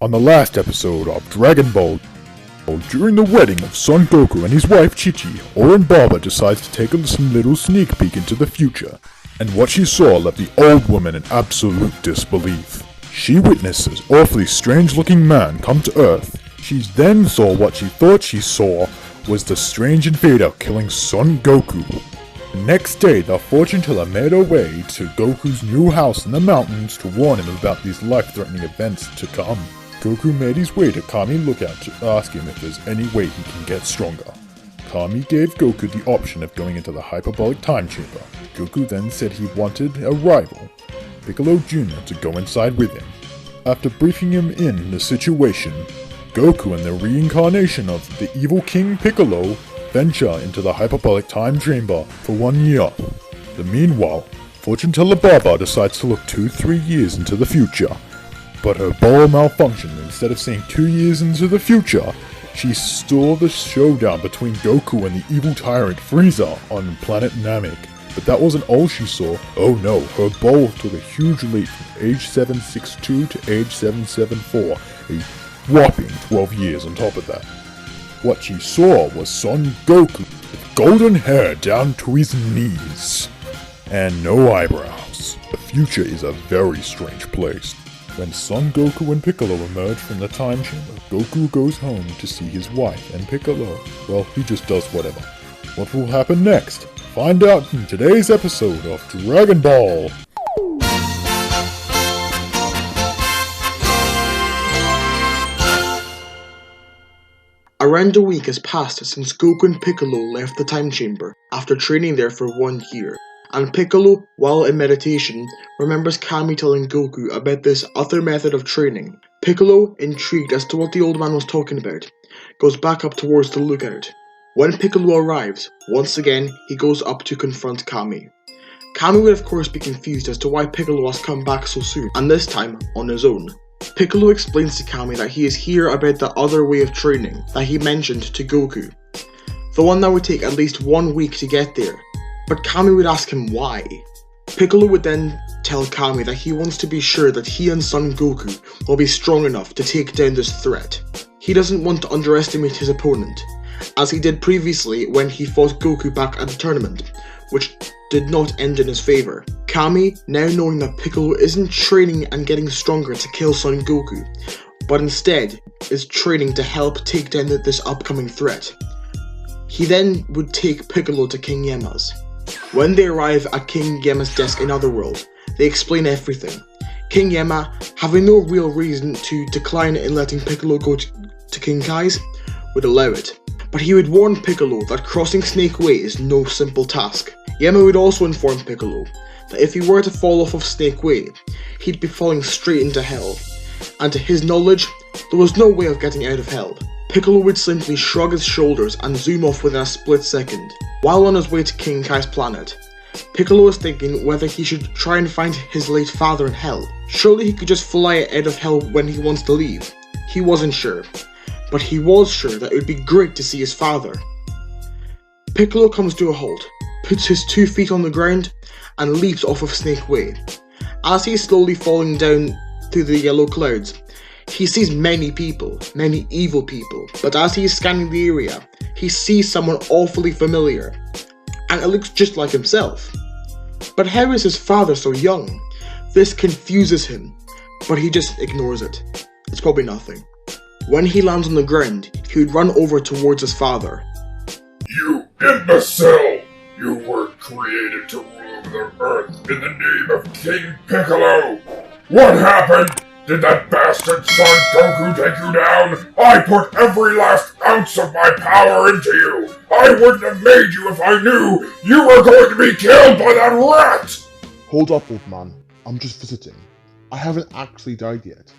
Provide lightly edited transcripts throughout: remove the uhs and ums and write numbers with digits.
On the last episode of Dragon Ball, during the wedding of Son Goku and his wife Chi-Chi, Oren Baba decides to take some little sneak peek into the future, and what she saw left the old woman in absolute disbelief. She witnesses an awfully strange-looking man come to Earth. She then saw what she thought she saw was the strange invader killing Son Goku. The next day, the fortune teller made her way to Goku's new house in the mountains to warn him about these life-threatening events to come. Goku made his way to Kami Lookout to ask him if there's any way he can get stronger. Kami gave Goku the option of going into the hyperbolic time chamber. Goku then said he wanted a rival, Piccolo Jr., to go inside with him. After briefing him in the situation, Goku and the reincarnation of the evil King Piccolo venture into the hyperbolic time chamber for 1 year. Meanwhile, fortune teller Baba decides to look 2-3 years into the future. But her ball malfunctioned. Instead of seeing 2 years into the future, she saw the showdown between Goku and the evil tyrant Frieza on planet Namek. But that wasn't all she saw. Oh no, her ball took a huge leap from age 762 to age 774, a whopping 12 years on top of that. What she saw was Son Goku with golden hair down to his knees and no eyebrows. The future is a very strange place. When Son Goku and Piccolo emerge from the time chamber, Goku goes home to see his wife and Piccolo. Well, he just does whatever. What will happen next? Find out in today's episode of Dragon Ball! Around a week has passed since Goku and Piccolo left the time chamber after training there for 1 year. And Piccolo, while in meditation, remembers Kami telling Goku about this other method of training. Piccolo, intrigued as to what the old man was talking about, goes back up towards the lookout. When Piccolo arrives, once again he goes up to confront Kami. Kami would of course be confused as to why Piccolo has come back so soon, and this time on his own. Piccolo explains to Kami that he is here about the other way of training that he mentioned to Goku. The one that would take at least 1 week to get there. But Kami would ask him why. Piccolo would then tell Kami that he wants to be sure that he and Son Goku will be strong enough to take down this threat. He doesn't want to underestimate his opponent, as he did previously when he fought Goku back at the tournament, which did not end in his favour. Kami, now knowing that Piccolo isn't training and getting stronger to kill Son Goku, but instead is training to help take down this upcoming threat. He then would take Piccolo to King Yema's. When they arrive at King Yema's desk in Otherworld, they explain everything. King Yema, having no real reason to decline in letting Piccolo go to King Kai's, would allow it. But he would warn Piccolo that crossing Snake Way is no simple task. Yema would also inform Piccolo that if he were to fall off of Snake Way, he'd be falling straight into hell. And to his knowledge, there was no way of getting out of hell. Piccolo would simply shrug his shoulders and zoom off within a split second. While on his way to King Kai's planet, Piccolo was thinking whether he should try and find his late father in hell. Surely he could just fly out of hell when he wants to leave. He wasn't sure, but he was sure that it would be great to see his father. Piccolo comes to a halt, puts his 2 feet on the ground, and leaps off of Snake Way. As he is slowly falling down through the yellow clouds, he sees many people, many evil people, but as he is scanning the area, he sees someone awfully familiar, and it looks just like himself. But how is his father so young? This confuses him, but he just ignores it. It's probably nothing. When he lands on the ground, he would run over towards his father. You imbecile! You were created to rule the earth in the name of King Piccolo! What happened? Did that bastard Son Goku take you down? I put every last ounce of my power into you! I wouldn't have made you if I knew you were going to be killed by that rat! Hold up, old man. I'm just visiting. I haven't actually died yet.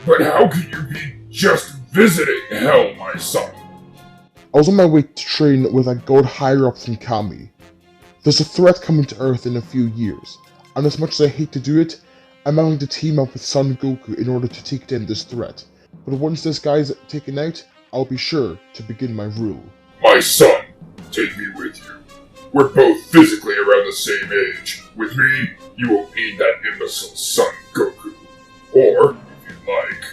But how can you be just visiting hell, my son? I was on my way to train with a god higher up than Kami. There's a threat coming to Earth in a few years, and as much as I hate to do it, I'm going to team up with Son Goku in order to take down this threat. But once this guy's taken out, I'll be sure to begin my rule. My son, take me with you. We're both physically around the same age. With me, you won't need that imbecile Son Goku. Or, if you'd like.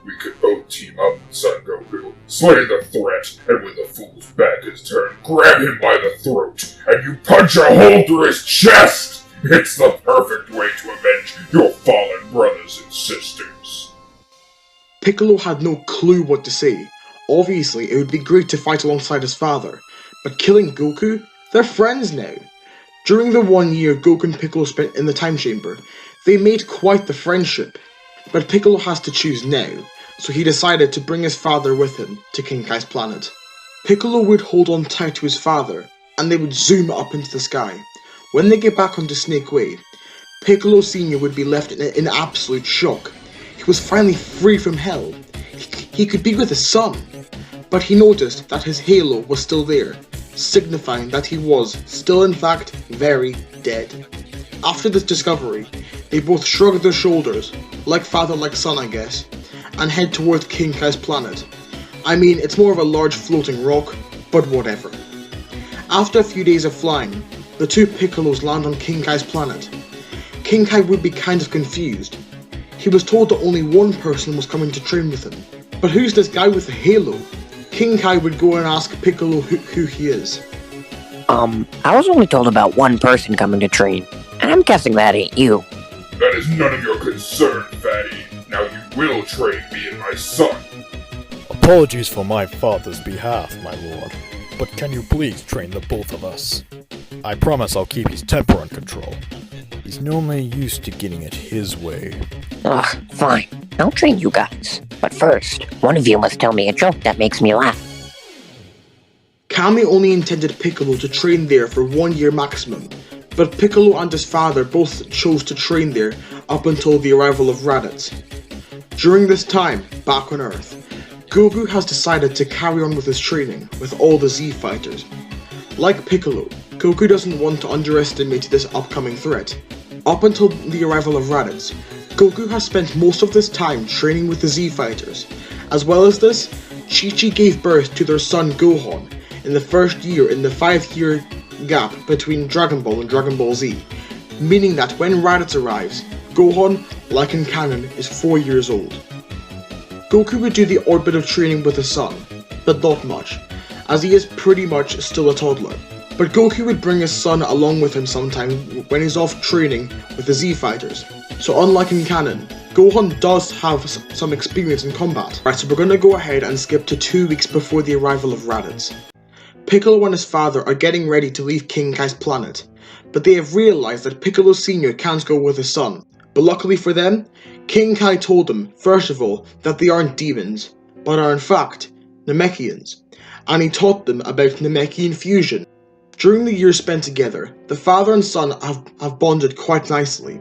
We could both team up with Son Goku, slay the threat, and when the fool's back is turned, grab him by the throat, and you punch a hole through his chest! It's the perfect way to avenge your fallen brothers and sisters. Piccolo had no clue what to say. Obviously, it would be great to fight alongside his father, but killing Goku? They're friends now. During the 1 year Goku and Piccolo spent in the time chamber, they made quite the friendship. But Piccolo has to choose now, so he decided to bring his father with him to King Kai's planet. Piccolo would hold on tight to his father, and they would zoom up into the sky. When they get back onto Snake Way, Piccolo Sr. would be left in absolute shock. He was finally free from hell. He could be with his son, but he noticed that his halo was still there, signifying that he was still in fact very dead. After this discovery, they both shrug their shoulders, like father like son I guess, and head towards King Kai's planet. I mean, it's more of a large floating rock, but whatever. After a few days of flying, the two Piccolos land on King Kai's planet. King Kai would be kind of confused. He was told that only one person was coming to train with him. But who's this guy with the halo? King Kai would go and ask Piccolo who he is. I was only told about one person coming to train, and I'm guessing that ain't you. That is none of your concern, fatty. Now you will train me and my son. Apologies for my father's behalf, my lord, but can you please train the both of us? I promise I'll keep his temper under control. He's normally used to getting it his way. Ugh, fine. I'll train you guys. But first, one of you must tell me a joke that makes me laugh. Kami only intended Piccolo to train there for 1 year maximum, but Piccolo and his father both chose to train there up until the arrival of Raditz. During this time, back on Earth, Goku has decided to carry on with his training with all the Z fighters. Like Piccolo, Goku doesn't want to underestimate this upcoming threat. Up until the arrival of Raditz, Goku has spent most of this time training with the Z fighters. As well as this, Chi-Chi gave birth to their son Gohan in the first year in the 5-year gap between Dragon Ball and Dragon Ball Z, meaning that when Raditz arrives, Gohan, like in canon, is 4 years old. Goku would do the odd bit of training with his son, but not much, as he is pretty much still a toddler. But Goku would bring his son along with him sometime when he's off training with the Z fighters. So unlike in canon, Gohan does have some experience in combat. Right, so we're gonna go ahead and skip to 2 weeks before the arrival of Raditz. Piccolo and his father are getting ready to leave King Kai's planet, but they have realized that Piccolo Sr. can't go with his son. But luckily for them, King Kai told them, first of all, that they aren't demons, but are in fact Namekians, and he taught them about Namekian fusion. During the years spent together, the father and son have bonded quite nicely,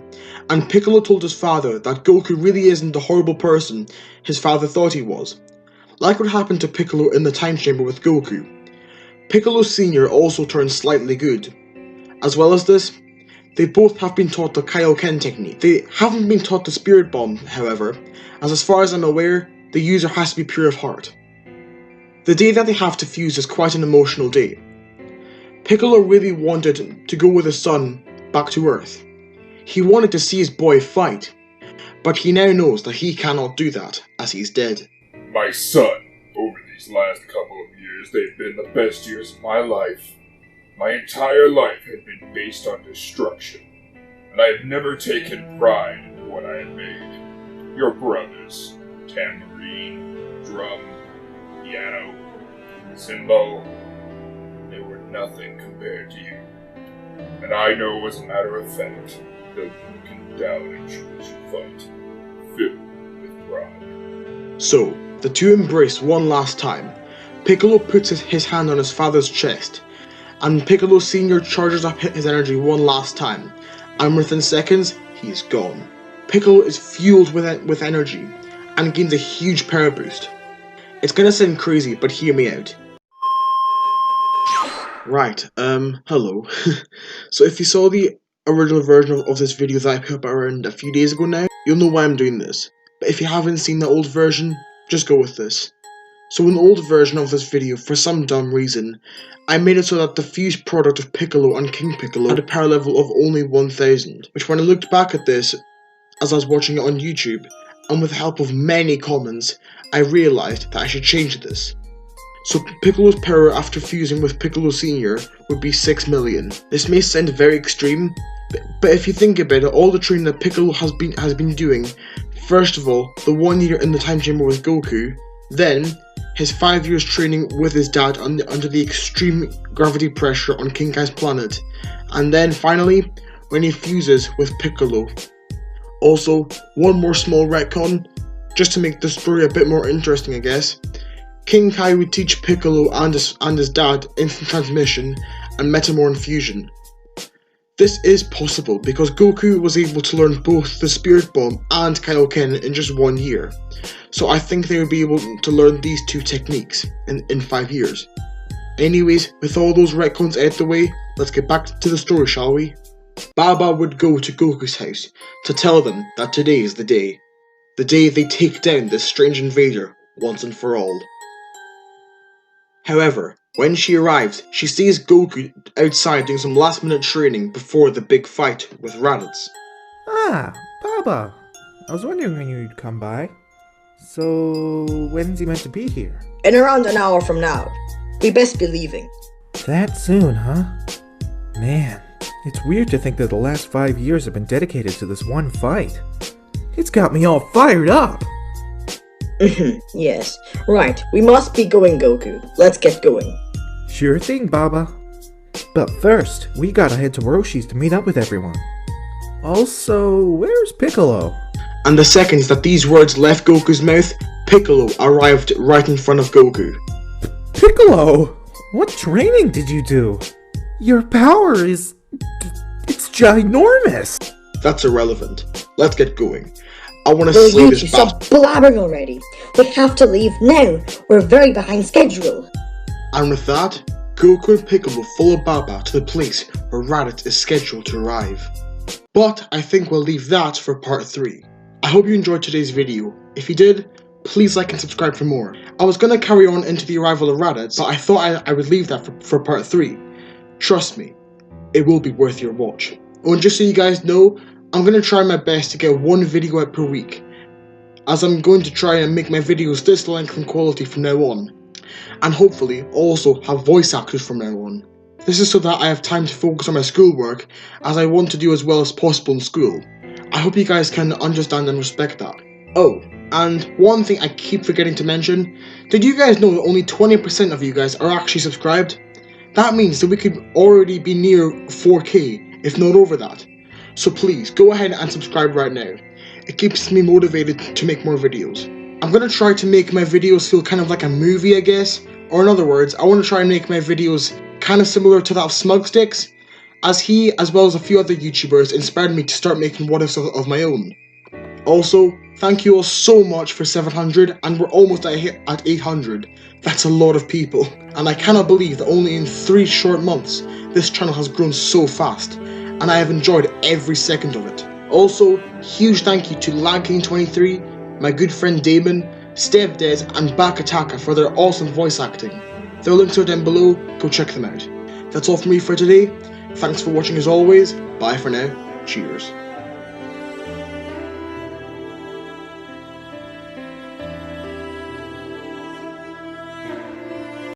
and Piccolo told his father that Goku really isn't the horrible person his father thought he was, like what happened to Piccolo in the time chamber with Goku. Piccolo Sr. also turned slightly good. As well as this, they both have been taught the Kaioken technique. They haven't been taught the Spirit Bomb, however, as far as I'm aware, the user has to be pure of heart. The day that they have to fuse is quite an emotional day. Piccolo really wanted to go with his son back to Earth. He wanted to see his boy fight, but he now knows that he cannot do that, as he's dead. My son, over these last couple of years, they've been the best years of my life. My entire life had been based on destruction, and I have never taken pride in what I had made. Your brothers, tambourine, drum, piano, cymbal, they were nothing compared to you. And I know as a matter of fact, that you can down and choose your fight, filled with pride. So, the two embrace one last time. Piccolo puts his hand on his father's chest, and Piccolo Sr. charges up his energy one last time, and within seconds, he's gone. Piccolo is fueled with energy, and gains a huge power boost. It's gonna sound crazy, but hear me out. Right, hello. So if you saw the original version of this video that I put up around a few days ago now, you'll know why I'm doing this. But if you haven't seen the old version, just go with this. So in the old version of this video, for some dumb reason, I made it so that the fused product of Piccolo and King Piccolo had a power level of only 1000, which when I looked back at this, as I was watching it on YouTube, and with the help of many comments, I realized that I should change this. So Piccolo's power after fusing with Piccolo Sr. would be 6 million. This may sound very extreme, but if you think about it, all the training that Piccolo has been doing, first of all, the 1 year in the time chamber with Goku, then his 5 years training with his dad under the extreme gravity pressure on King Kai's planet, and then finally, when he fuses with Piccolo. Also, one more small retcon, just to make the story a bit more interesting I guess. King Kai would teach Piccolo and his dad instant transmission and Metamorph fusion. This is possible because Goku was able to learn both the Spirit Bomb and Kaioken in just 1 year, so I think they would be able to learn these two techniques in 5 years. Anyways, with all those retcons out the way, let's get back to the story, shall we? Baba would go to Goku's house to tell them that today is the day they take down this strange invader once and for all. However, when she arrives, she sees Goku outside doing some last minute training before the big fight with Raditz. Ah, Baba. I was wondering when you'd come by. So, when's he meant to be here? In around an hour from now. We best be leaving. That soon, huh? Man, it's weird to think that the last 5 years have been dedicated to this one fight. It's got me all fired up! Yes. Right, we must be going, Goku. Let's get going. Sure thing, Baba. But first, we gotta head to Roshi's to meet up with everyone. Also, where's Piccolo? And the second that these words left Goku's mouth, Piccolo arrived right in front of Goku. Piccolo! What training did you do? Your power is... it's ginormous! That's irrelevant. Let's get going. I want to Will slay you this two stop blabbering already? We have to leave now. We're very behind schedule. And with that, Goku and Piccolo follow Baba to the place where Raditz is scheduled to arrive. But I think we'll leave that for part 3. I hope you enjoyed today's video. If you did, please like and subscribe for more. I was going to carry on into the arrival of Raditz, but I thought I would leave that for part 3. Trust me, it will be worth your watch. Oh, and just so you guys know, I'm going to try my best to get one video out per week, as I'm going to try and make my videos this length and quality from now on, and hopefully also have voice actors from now on. This is so that I have time to focus on my schoolwork, as I want to do as well as possible in school. I hope you guys can understand and respect that. Oh, and one thing I keep forgetting to mention, did you guys know that only 20% of you guys are actually subscribed? That means that we could already be near 4K, if not over that. So please, go ahead and subscribe right now. It keeps me motivated to make more videos. I'm going to try to make my videos feel kind of like a movie, I guess. Or in other words, I want to try and make my videos kind of similar to that of Smugsticks, as he, as well as a few other YouTubers, inspired me to start making what-ifs of my own. Also, thank you all so much for 700, and we're almost at 800. That's a lot of people, and I cannot believe that only in 3 short months, this channel has grown so fast, and I have enjoyed every second of it. Also, huge thank you to LagKing23, my good friend Damon, StevDez, and Bakataka for their awesome voice acting. Their links are down below, go check them out. That's all from me for today. Thanks for watching as always, bye for now, cheers.